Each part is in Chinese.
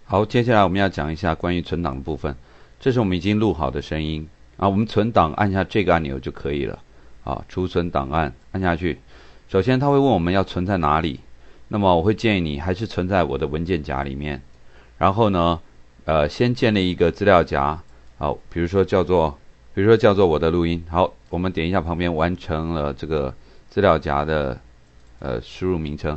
好，接下来我们要讲一下关于存档的部分。这是我们已经录好的声音啊，我们存档按下这个按钮就可以了。啊，储存档案按下去，首先他会问我们要存在哪里，那么我会建议你还是存在我的文件夹里面。然后呢，先建立一个资料夹，好，比如说叫做我的录音。好，我们点一下旁边完成了这个资料夹的输入名称。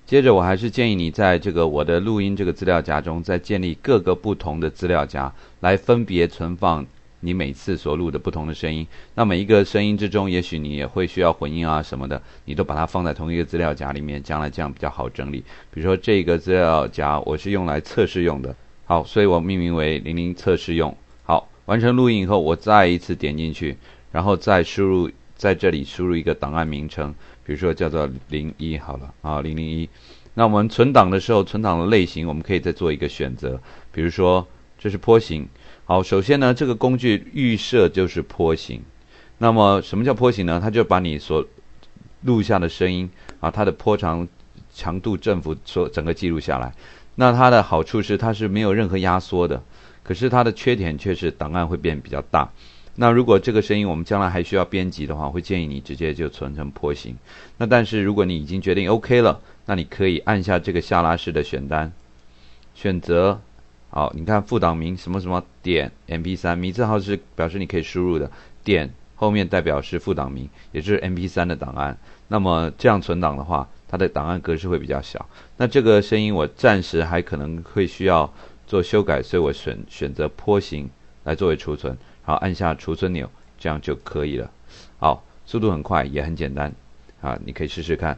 接着我还是建议你在这个我的录音这个资料夹中再建立各个不同的资料夹，来分别存放你每次所录的不同的声音。那每一个声音之中，也许你也会需要混音啊什么的，你都把它放在同一个资料夹里面，将来这样比较好整理。比如说这个资料夹我是用来测试用的，好，所以我命名为00测试用。好，完成录音以后，我再一次点进去，然后再在这里输入一个档案名称，比如说叫做01好了啊，001。那我们存档的时候，存档的类型我们可以再做一个选择，比如说这是波形。好，首先呢，这个工具预设就是波形。那么什么叫波形呢？它就把你所录下的声音啊，它的波长、强度、振幅所整个记录下来。那它的好处是它是没有任何压缩的，可是它的缺点却是档案会变比较大。那如果这个声音我们将来还需要编辑的话，会建议你直接就存成波形。那但是如果你已经决定 OK 了，那你可以按下这个下拉式的选单，选择好，你看副档名什么什么点 MP3， 名字号是表示你可以输入的，点后面代表是副档名，也就是 MP3 的档案。那么这样存档的话，它的档案格式会比较小。那这个声音我暂时还可能会需要做修改，所以我选择波形来作为储存。好，按下储存钮，这样就可以了。好，速度很快，也很简单啊，你可以试试看。